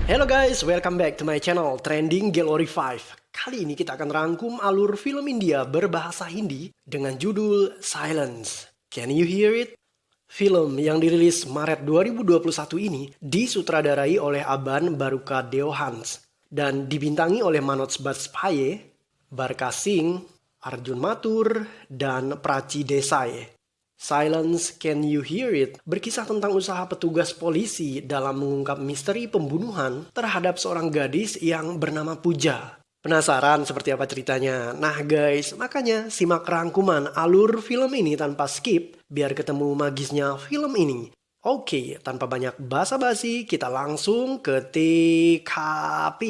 Hello guys, welcome back to my channel Trending Gallery 5. Kali ini kita akan rangkum alur film India berbahasa Hindi dengan judul Silence. Can you hear it? Film yang dirilis Maret 2021 ini disutradarai oleh Aban Baruka Deohans dan dibintangi oleh Manoj Bajpayee, Barka Singh, Arjun Mathur, dan Prachi Desai. Silence, Can You Hear It berkisah tentang usaha petugas polisi dalam mengungkap misteri pembunuhan terhadap seorang gadis yang bernama Pooja. Penasaran seperti apa ceritanya? Nah guys, makanya simak rangkuman alur film ini tanpa skip biar ketemu magisnya film ini. Oke, tanpa banyak basa-basi kita langsung ke TKP.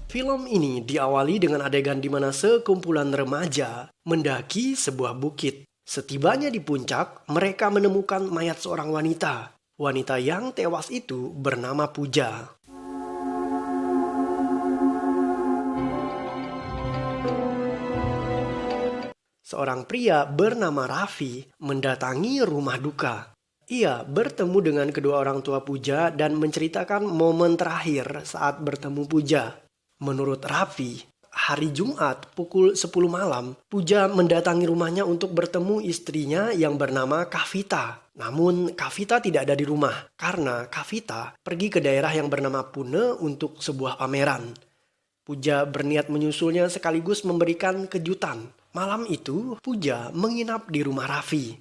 Film ini diawali dengan adegan di mana sekumpulan remaja mendaki sebuah bukit. Setibanya di puncak, mereka menemukan mayat seorang wanita. Wanita yang tewas itu bernama Pooja. Seorang pria bernama Raffi mendatangi rumah duka. Ia bertemu dengan kedua orang tua Pooja dan menceritakan momen terakhir saat bertemu Pooja. Menurut Raffi, hari Jumat pukul 10 malam, Pooja mendatangi rumahnya untuk bertemu istrinya yang bernama Kavita. Namun Kavita tidak ada di rumah karena Kavita pergi ke daerah yang bernama Pune untuk sebuah pameran. Pooja berniat menyusulnya sekaligus memberikan kejutan. Malam itu, Pooja menginap di rumah Raffi.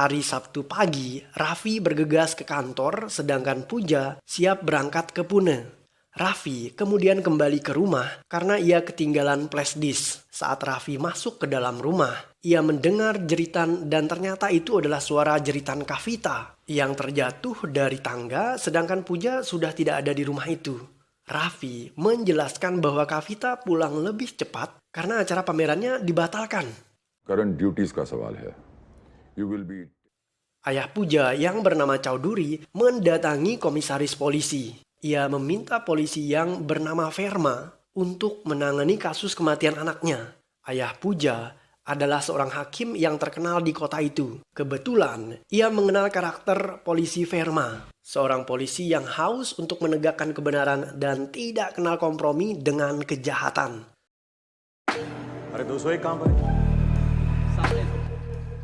Hari Sabtu pagi, Raffi bergegas ke kantor sedangkan Pooja siap berangkat ke Pune. Raffi kemudian kembali ke rumah karena ia ketinggalan flash disk. Saat Raffi masuk ke dalam rumah, ia mendengar jeritan dan ternyata itu adalah suara jeritan Kavita yang terjatuh dari tangga sedangkan Pooja sudah tidak ada di rumah itu. Raffi menjelaskan bahwa Kavita pulang lebih cepat karena acara pamerannya dibatalkan. Current duties का सवाल है. You will be. Ayah Pooja yang bernama Chaudhuri mendatangi komisaris polisi. Ia meminta polisi yang bernama Verma untuk menangani kasus kematian anaknya. Ayah Pooja adalah seorang hakim yang terkenal di kota itu. Kebetulan, ia mengenal karakter polisi Verma. Seorang polisi yang haus untuk menegakkan kebenaran dan tidak kenal kompromi dengan kejahatan.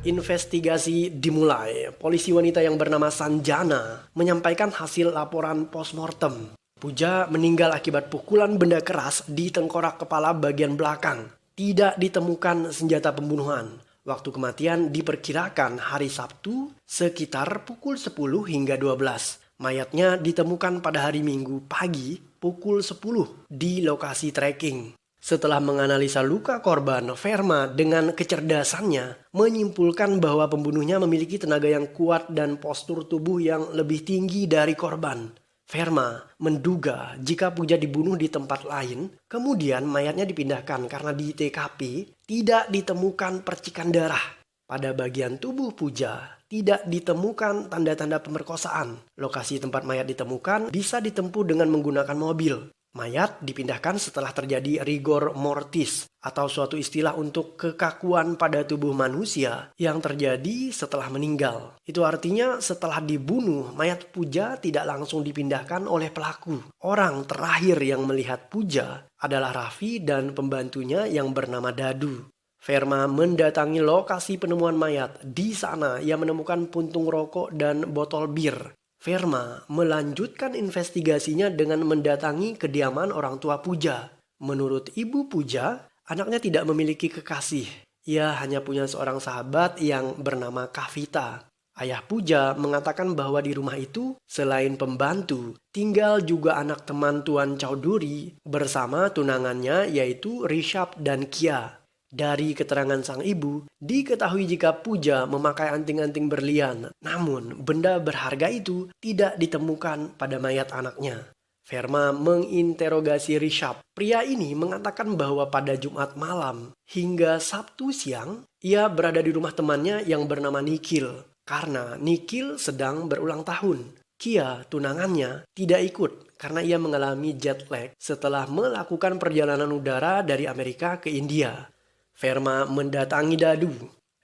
Investigasi dimulai. Polisi wanita yang bernama Sanjana menyampaikan hasil laporan postmortem. Pooja meninggal akibat pukulan benda keras di tengkorak kepala bagian belakang. Tidak ditemukan senjata pembunuhan. Waktu kematian diperkirakan hari Sabtu sekitar pukul 10 hingga 12. Mayatnya ditemukan pada hari Minggu pagi pukul 10 di lokasi trekking. Setelah menganalisa luka korban, Verma dengan kecerdasannya menyimpulkan bahwa pembunuhnya memiliki tenaga yang kuat dan postur tubuh yang lebih tinggi dari korban. Verma menduga jika Pooja dibunuh di tempat lain, kemudian mayatnya dipindahkan karena di TKP tidak ditemukan percikan darah. Pada bagian tubuh Pooja tidak ditemukan tanda-tanda pemerkosaan. Lokasi tempat mayat ditemukan bisa ditempuh dengan menggunakan mobil. Mayat dipindahkan setelah terjadi rigor mortis atau suatu istilah untuk kekakuan pada tubuh manusia yang terjadi setelah meninggal. Itu artinya setelah dibunuh, mayat Pooja tidak langsung dipindahkan oleh pelaku. Orang terakhir yang melihat Pooja adalah Raffi dan pembantunya yang bernama Dadu. Verma mendatangi lokasi penemuan mayat. Di sana ia menemukan puntung rokok dan botol bir. Verma melanjutkan investigasinya dengan mendatangi kediaman orang tua Pooja. Menurut ibu Pooja, anaknya tidak memiliki kekasih. Ia hanya punya seorang sahabat yang bernama Kavita. Ayah Pooja mengatakan bahwa di rumah itu, selain pembantu, tinggal juga anak teman Tuan Chaudhuri bersama tunangannya yaitu Rishabh dan Kia. Dari keterangan sang ibu, diketahui jika Pooja memakai anting-anting berlian. Namun, benda berharga itu tidak ditemukan pada mayat anaknya. Verma menginterogasi Rishabh. Pria ini mengatakan bahwa pada Jumat malam hingga Sabtu siang, ia berada di rumah temannya yang bernama Nikhil. Karena Nikhil sedang berulang tahun. Kia, tunangannya, tidak ikut karena ia mengalami jet lag setelah melakukan perjalanan udara dari Amerika ke India. Verma mendatangi Dadu.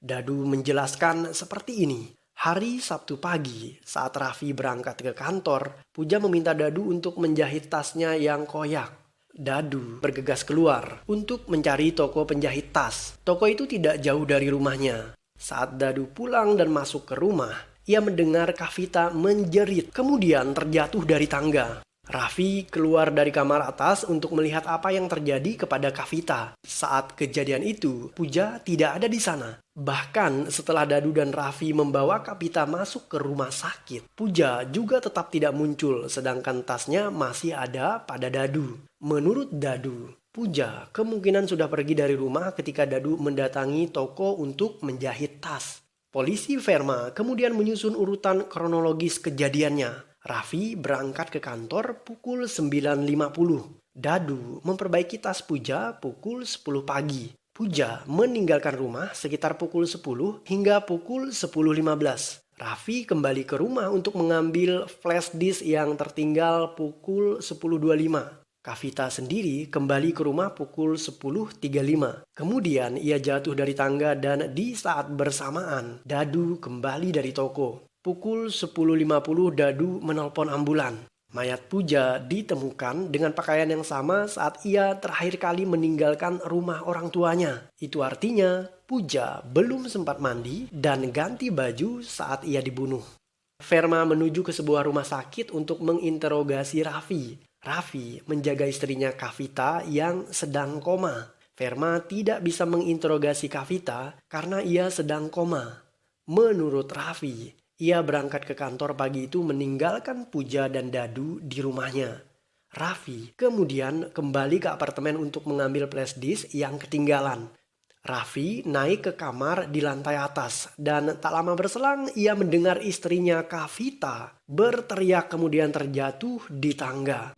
Dadu menjelaskan seperti ini. Hari Sabtu pagi, saat Raffi berangkat ke kantor, Puja meminta Dadu untuk menjahit tasnya yang koyak. Dadu bergegas keluar untuk mencari toko penjahit tas. Toko itu tidak jauh dari rumahnya. Saat Dadu pulang dan masuk ke rumah, ia mendengar Kavita menjerit, kemudian terjatuh dari tangga. Raffi keluar dari kamar atas untuk melihat apa yang terjadi kepada Kavita. Saat kejadian itu, Puja tidak ada di sana. Bahkan setelah Dadu dan Raffi membawa Kavita masuk ke rumah sakit, Puja juga tetap tidak muncul, sedangkan tasnya masih ada pada Dadu. Menurut Dadu, Puja kemungkinan sudah pergi dari rumah ketika Dadu mendatangi toko untuk menjahit tas. Polisi Verma kemudian menyusun urutan kronologis kejadiannya. Raffi berangkat ke kantor pukul 9.50. Dadu memperbaiki tas Puja pukul 10 pagi. Puja meninggalkan rumah sekitar pukul 10 hingga pukul 10.15. Raffi kembali ke rumah untuk mengambil flash disk yang tertinggal pukul 10.25. Kavita sendiri kembali ke rumah pukul 10.35. Kemudian ia jatuh dari tangga dan di saat bersamaan Dadu kembali dari toko. Pukul 10.50 Dadu menelpon ambulan. Mayat Puja ditemukan dengan pakaian yang sama saat ia terakhir kali meninggalkan rumah orang tuanya. Itu artinya Puja belum sempat mandi dan ganti baju saat ia dibunuh. Verma menuju ke sebuah rumah sakit untuk menginterogasi Raffi. Raffi menjaga istrinya Kavita yang sedang koma. Verma tidak bisa menginterogasi Kavita karena ia sedang koma. Menurut Raffi, ia berangkat ke kantor pagi itu meninggalkan Puja dan Dadu di rumahnya. Raffi kemudian kembali ke apartemen untuk mengambil flash disk yang ketinggalan. Raffi naik ke kamar di lantai atas dan tak lama berselang ia mendengar istrinya Kavita berteriak kemudian terjatuh di tangga.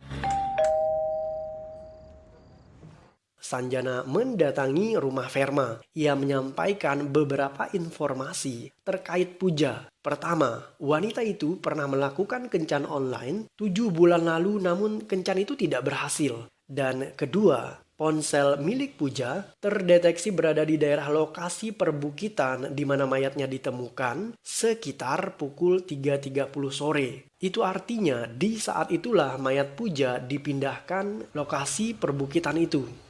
Sanjana mendatangi rumah Verma. Ia menyampaikan beberapa informasi terkait Puja. Pertama, wanita itu pernah melakukan kencan online 7 bulan lalu namun kencan itu tidak berhasil. Dan kedua, ponsel milik Puja terdeteksi berada di daerah lokasi perbukitan di mana mayatnya ditemukan sekitar pukul 3.30 sore. Itu artinya di saat itulah mayat Puja dipindahkan lokasi perbukitan itu.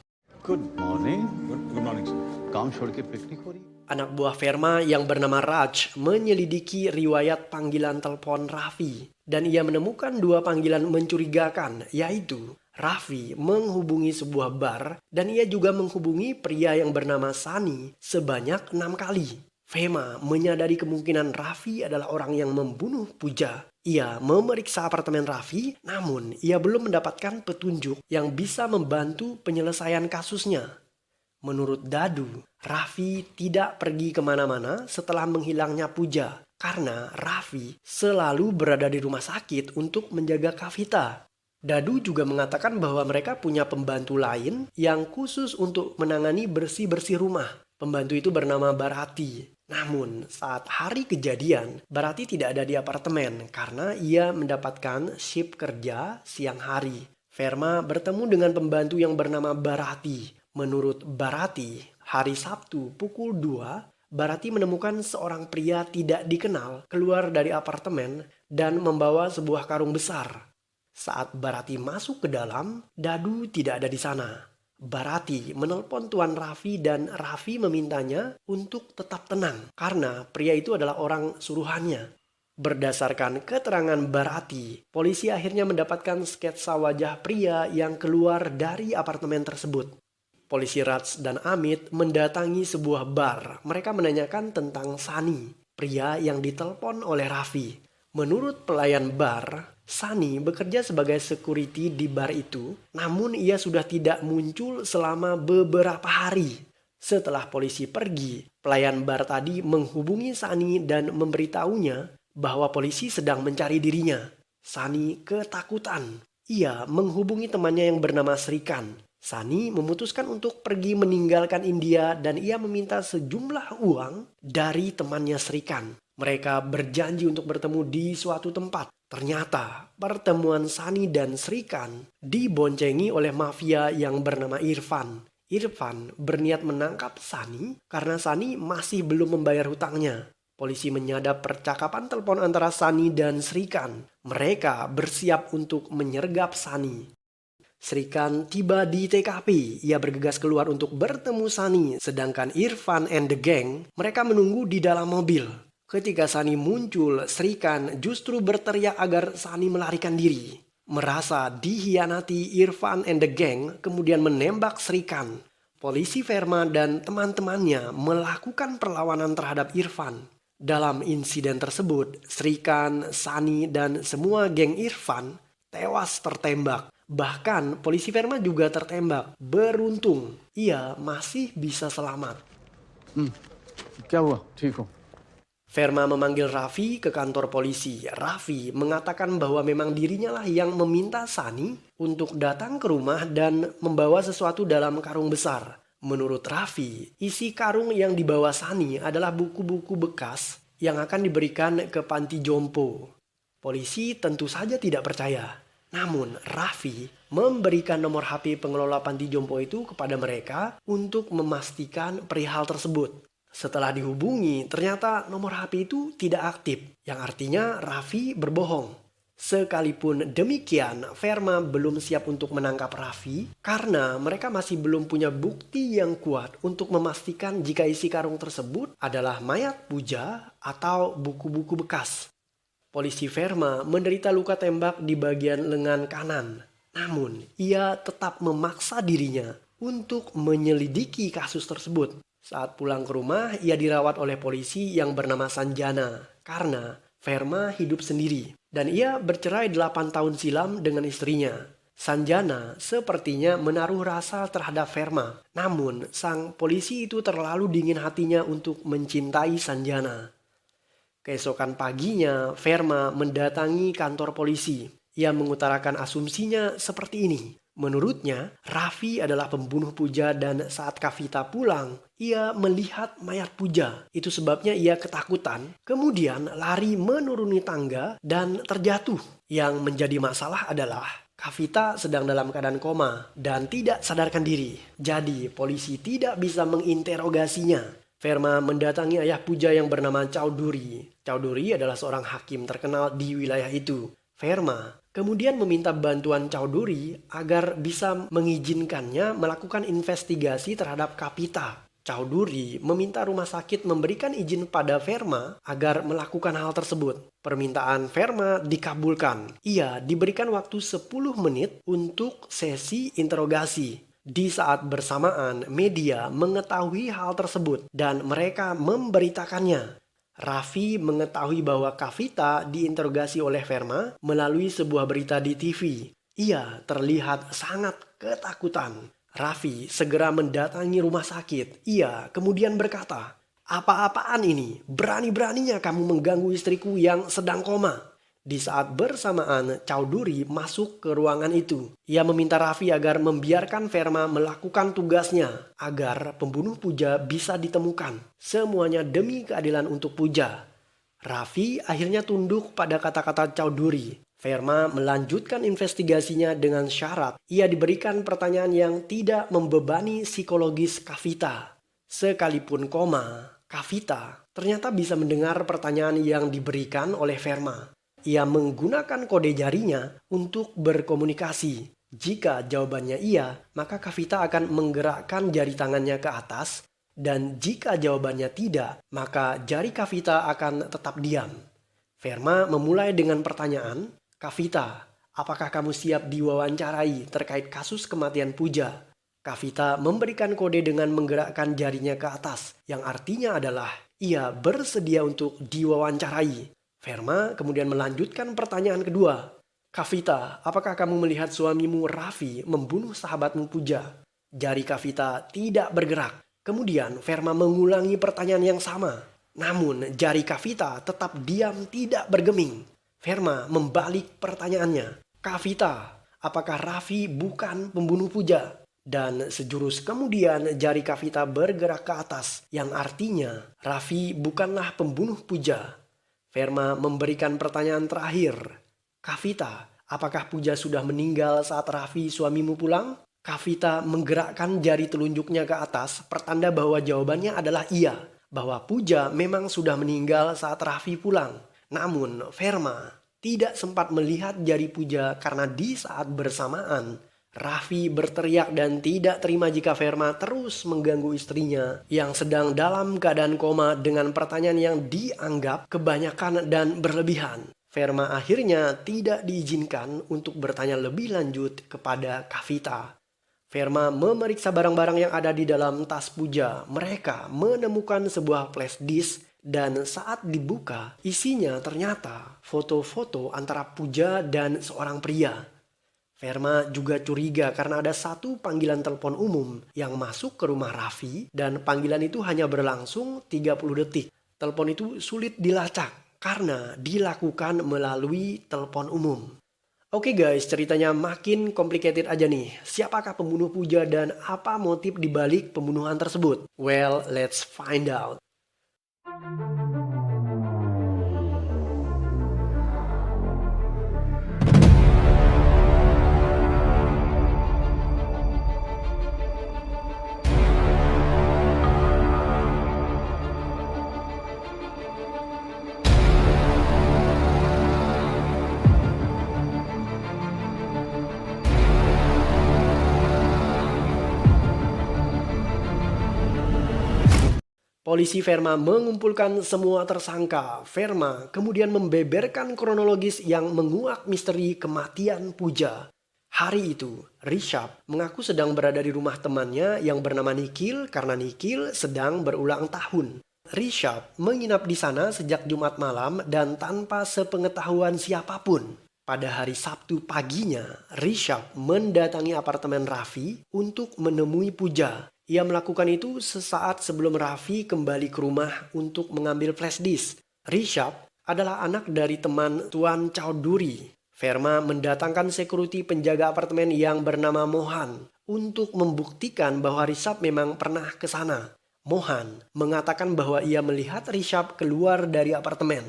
Good morning. Good morning, sir. काम छोड़ के पिकनिक हो रही है? Anak buah Verma yang bernama Raj menyelidiki riwayat panggilan telepon Raffi. Dan ia menemukan 2 panggilan mencurigakan, yaitu Raffi menghubungi sebuah bar dan ia juga menghubungi pria yang bernama Sani sebanyak 6 kali. Verma menyadari kemungkinan Raffi adalah orang yang membunuh Puja. Ia memeriksa apartemen Raffi, namun ia belum mendapatkan petunjuk yang bisa membantu penyelesaian kasusnya. Menurut Dadu, Raffi tidak pergi kemana-mana setelah menghilangnya Puja karena Raffi selalu berada di rumah sakit untuk menjaga Kavita. Dadu juga mengatakan bahwa mereka punya pembantu lain yang khusus untuk menangani bersih-bersih rumah. Pembantu itu bernama Barati. Namun saat hari kejadian, Barati tidak ada di apartemen karena ia mendapatkan shift kerja siang hari. Verma bertemu dengan pembantu yang bernama Barati. Menurut Barati, hari Sabtu pukul 2, Barati menemukan seorang pria tidak dikenal keluar dari apartemen dan membawa sebuah karung besar. Saat Barati masuk ke dalam, Dadu tidak ada di sana. Barati menelpon Tuan Raffi dan Raffi memintanya untuk tetap tenang karena pria itu adalah orang suruhannya. Berdasarkan keterangan Barati, polisi akhirnya mendapatkan sketsa wajah pria yang keluar dari apartemen tersebut. Polisi Raj dan Amit mendatangi sebuah bar. Mereka menanyakan tentang Sani, pria yang ditelepon oleh Raffi. Menurut pelayan bar, Sani bekerja sebagai security di bar itu, namun ia sudah tidak muncul selama beberapa hari. Setelah polisi pergi, pelayan bar tadi menghubungi Sani dan memberitahunya bahwa polisi sedang mencari dirinya. Sani ketakutan. Ia menghubungi temannya yang bernama Srikan. Sani memutuskan untuk pergi meninggalkan India dan ia meminta sejumlah uang dari temannya Srikan. Mereka berjanji untuk bertemu di suatu tempat. Ternyata pertemuan Sani dan Srikan diboncengi oleh mafia yang bernama Irfan. Irfan berniat menangkap Sani karena Sani masih belum membayar hutangnya. Polisi menyadap percakapan telepon antara Sani dan Srikan. Mereka bersiap untuk menyergap Sani. Srikan tiba di TKP. Ia bergegas keluar untuk bertemu Sani. Sedangkan Irfan and the gang, mereka menunggu di dalam mobil. Ketika Sani muncul, Srikan justru berteriak agar Sani melarikan diri. Merasa dihianati, Irfan and the gang kemudian menembak Srikan. Polisi Verma dan teman-temannya melakukan perlawanan terhadap Irfan. Dalam insiden tersebut, Srikan, Sani, dan semua geng Irfan tewas tertembak. Bahkan polisi Verma juga tertembak. Beruntung, ia masih bisa selamat. क्या हुआ ठीक हो Verma memanggil Raffi ke kantor polisi. Raffi mengatakan bahwa memang dirinya lah yang meminta Sani untuk datang ke rumah dan membawa sesuatu dalam karung besar. Menurut Raffi, isi karung yang dibawa Sani adalah buku-buku bekas yang akan diberikan ke panti jompo. Polisi tentu saja tidak percaya. Namun Raffi memberikan nomor HP pengelola panti jompo itu kepada mereka untuk memastikan perihal tersebut. Setelah dihubungi, ternyata nomor HP itu tidak aktif, yang artinya Raffi berbohong. Sekalipun demikian, Verma belum siap untuk menangkap Raffi karena mereka masih belum punya bukti yang kuat untuk memastikan jika isi karung tersebut adalah mayat Puja atau buku-buku bekas. Polisi Verma menderita luka tembak di bagian lengan kanan. Namun, ia tetap memaksa dirinya untuk menyelidiki kasus tersebut. Saat pulang ke rumah, ia dirawat oleh polisi yang bernama Sanjana karena Verma hidup sendiri dan ia bercerai 8 tahun silam dengan istrinya. Sanjana sepertinya menaruh rasa terhadap Verma, namun sang polisi itu terlalu dingin hatinya untuk mencintai Sanjana. Keesokan paginya, Verma mendatangi kantor polisi. Ia mengutarakan asumsinya seperti ini. Menurutnya, Raffi adalah pembunuh Puja dan saat Kavita pulang, ia melihat mayat Puja. Itu sebabnya ia ketakutan, kemudian lari menuruni tangga dan terjatuh. Yang menjadi masalah adalah Kavita sedang dalam keadaan koma dan tidak sadarkan diri. Jadi polisi tidak bisa menginterogasinya. Verma mendatangi ayah Puja yang bernama Chowdhury. Chowdhury adalah seorang hakim terkenal di wilayah itu. Verma kemudian meminta bantuan Chowdhury agar bisa mengizinkannya melakukan investigasi terhadap Kavita. Chowdhury meminta rumah sakit memberikan izin pada Verma agar melakukan hal tersebut. Permintaan Verma dikabulkan. Ia diberikan waktu 10 menit untuk sesi interogasi. Di saat bersamaan, media mengetahui hal tersebut dan mereka memberitakannya. Raffi mengetahui bahwa Kavita diinterogasi oleh Verma melalui sebuah berita di TV. Ia terlihat sangat ketakutan. Raffi segera mendatangi rumah sakit. Ia kemudian berkata, "Apa-apaan ini? Berani-beraninya kamu mengganggu istriku yang sedang koma." Di saat bersamaan, Chowdhury masuk ke ruangan itu. Ia meminta Raffi agar membiarkan Verma melakukan tugasnya agar pembunuh Puja bisa ditemukan. Semuanya demi keadilan untuk Puja. Raffi akhirnya tunduk pada kata-kata Chowdhury. Verma melanjutkan investigasinya dengan syarat ia diberikan pertanyaan yang tidak membebani psikologis Kavita. Sekalipun koma, Kavita ternyata bisa mendengar pertanyaan yang diberikan oleh Verma. Ia menggunakan kode jarinya untuk berkomunikasi. Jika jawabannya iya, maka Kavita akan menggerakkan jari tangannya ke atas. Dan jika jawabannya tidak, maka jari Kavita akan tetap diam. Verma memulai dengan pertanyaan, "Kavita, apakah kamu siap diwawancarai terkait kasus kematian Puja?" Kavita memberikan kode dengan menggerakkan jarinya ke atas, yang artinya adalah ia bersedia untuk diwawancarai. Verma kemudian melanjutkan pertanyaan kedua. "Kavita, apakah kamu melihat suamimu Raffi membunuh sahabatmu Puja?" Jari Kavita tidak bergerak. Kemudian Verma mengulangi pertanyaan yang sama. Namun jari Kavita tetap diam tidak bergeming. Verma membalik pertanyaannya. "Kavita, apakah Raffi bukan pembunuh Puja?" Dan sejurus kemudian jari Kavita bergerak ke atas. Yang artinya Raffi bukanlah pembunuh Puja. Verma memberikan pertanyaan terakhir. Kavita, apakah Puja sudah meninggal saat Raffi suamimu pulang? Kavita menggerakkan jari telunjuknya ke atas, pertanda bahwa jawabannya adalah iya, bahwa Puja memang sudah meninggal saat Raffi pulang. Namun, Verma tidak sempat melihat jari Puja karena di saat bersamaan, Raffi berteriak dan tidak terima jika Verma terus mengganggu istrinya yang sedang dalam keadaan koma dengan pertanyaan yang dianggap kebanyakan dan berlebihan. Verma akhirnya tidak diizinkan untuk bertanya lebih lanjut kepada Kavita. Verma memeriksa barang-barang yang ada di dalam tas Puja. Mereka menemukan sebuah flash disk dan saat dibuka isinya ternyata foto-foto antara Puja dan seorang pria. Verma juga curiga karena ada satu panggilan telepon umum yang masuk ke rumah Raffi dan panggilan itu hanya berlangsung 30 detik. Telepon itu sulit dilacak karena dilakukan melalui telepon umum. Oke guys, ceritanya makin complicated aja nih. Siapakah pembunuh Puja dan apa motif dibalik pembunuhan tersebut? Well, let's find out. Polisi Verma mengumpulkan semua tersangka. Verma kemudian membeberkan kronologis yang menguak misteri kematian Puja. Hari itu, Rishabh mengaku sedang berada di rumah temannya yang bernama Nikhil karena Nikhil sedang berulang tahun. Rishabh menginap di sana sejak Jumat malam dan tanpa sepengetahuan siapapun. Pada hari Sabtu paginya, Rishabh mendatangi apartemen Raffi untuk menemui Puja. Ia melakukan itu sesaat sebelum Raffi kembali ke rumah untuk mengambil flash disk. Rishabh adalah anak dari teman Tuan Chowdhury. Verma mendatangkan security penjaga apartemen yang bernama Mohan untuk membuktikan bahwa Rishabh memang pernah ke sana. Mohan mengatakan bahwa ia melihat Rishabh keluar dari apartemen.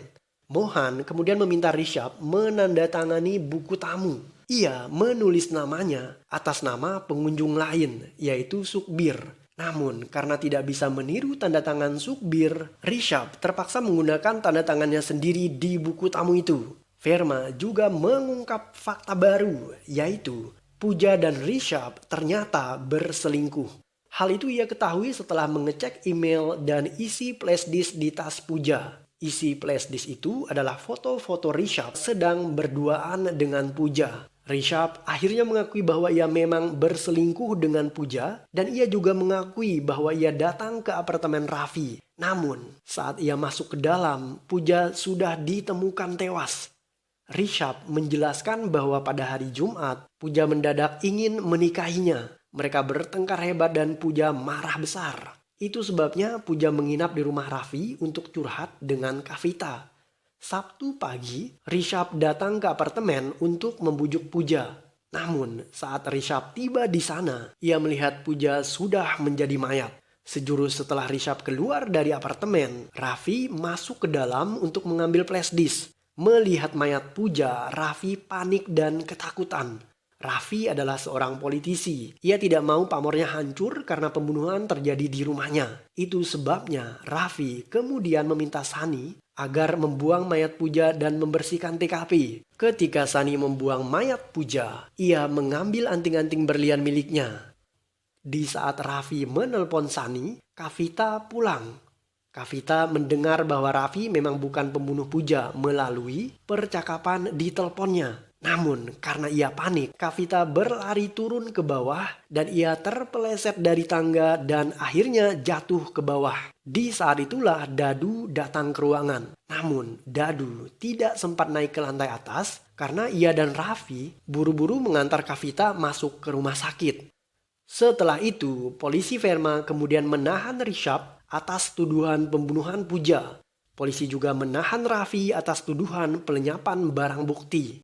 Mohan kemudian meminta Rishabh menandatangani buku tamu. Ia menulis namanya atas nama pengunjung lain, yaitu Sukhbir. Namun, karena tidak bisa meniru tanda tangan Sukhbir, Rishabh terpaksa menggunakan tanda tangannya sendiri di buku tamu itu. Verma juga mengungkap fakta baru, yaitu Puja dan Rishabh ternyata berselingkuh. Hal itu ia ketahui setelah mengecek email dan isi flash disk di tas Puja. Isi flash disk itu adalah foto-foto Rishabh sedang berduaan dengan Puja. Rishabh akhirnya mengakui bahwa ia memang berselingkuh dengan Puja dan ia juga mengakui bahwa ia datang ke apartemen Raffi. Namun saat ia masuk ke dalam, Puja sudah ditemukan tewas. Rishabh menjelaskan bahwa pada hari Jumat, Puja mendadak ingin menikahinya. Mereka bertengkar hebat dan Puja marah besar. Itu sebabnya Puja menginap di rumah Raffi untuk curhat dengan Kavita. Sabtu pagi, Rishabh datang ke apartemen untuk membujuk Puja. Namun, saat Rishabh tiba di sana, ia melihat Puja sudah menjadi mayat. Sejurus setelah Rishabh keluar dari apartemen, Raffi masuk ke dalam untuk mengambil flash disk. Melihat mayat Puja, Raffi panik dan ketakutan. Raffi adalah seorang politisi. Ia tidak mau pamornya hancur karena pembunuhan terjadi di rumahnya. Itu sebabnya Raffi kemudian meminta Sani agar membuang mayat Puja dan membersihkan TKP. Ketika Sani membuang mayat Puja, ia mengambil anting-anting berlian miliknya. Di saat Raffi menelpon Sani, Kavita pulang. Kavita mendengar bahwa Raffi memang bukan pembunuh Puja melalui percakapan di teleponnya. Namun karena ia panik, Kavita berlari turun ke bawah dan ia terpeleset dari tangga dan akhirnya jatuh ke bawah. Di saat itulah Dadu datang ke ruangan. Namun Dadu tidak sempat naik ke lantai atas karena ia dan Raffi buru-buru mengantar Kavita masuk ke rumah sakit. Setelah itu, polisi Verma kemudian menahan Rishabh atas tuduhan pembunuhan Puja. Polisi juga menahan Raffi atas tuduhan pelenyapan barang bukti.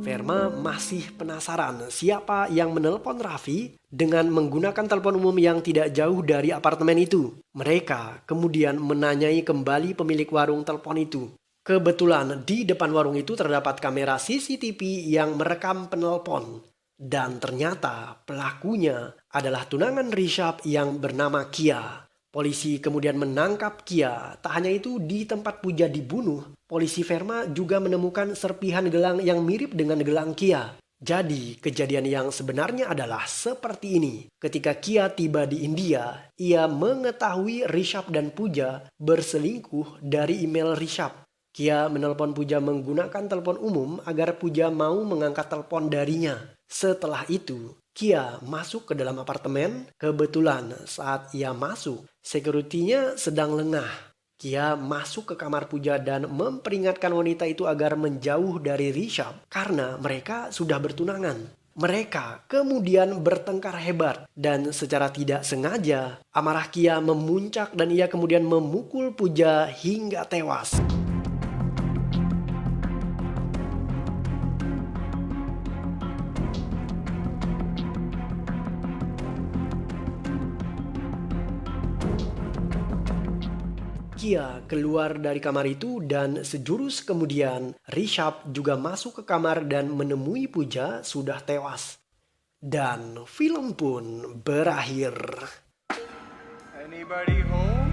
Verma masih penasaran siapa yang menelpon Raffi dengan menggunakan telepon umum yang tidak jauh dari apartemen itu. Mereka kemudian menanyai kembali pemilik warung telepon itu. Kebetulan di depan warung itu terdapat kamera CCTV yang merekam penelpon. Dan ternyata pelakunya adalah tunangan Rishabh yang bernama Kia. Polisi kemudian menangkap Kia. Tak hanya itu, di tempat Pooja dibunuh, polisi Verma juga menemukan serpihan gelang yang mirip dengan gelang Kia. Jadi, kejadian yang sebenarnya adalah seperti ini. Ketika Kia tiba di India, ia mengetahui Rishabh dan Pooja berselingkuh dari email Rishabh. Kia menelpon Pooja menggunakan telepon umum agar Pooja mau mengangkat telepon darinya. Setelah itu, Kia masuk ke dalam apartemen. Kebetulan saat ia masuk, sekuritinya sedang lengah. Kia masuk ke kamar Pooja dan memperingatkan wanita itu agar menjauh dari Rishabh karena mereka sudah bertunangan. Mereka kemudian bertengkar hebat dan secara tidak sengaja amarah Kia memuncak dan ia kemudian memukul Pooja hingga tewas. Kia keluar dari kamar itu dan sejurus kemudian Rishabh juga masuk ke kamar dan menemui Pooja sudah tewas. Dan film pun berakhir. Anybody home?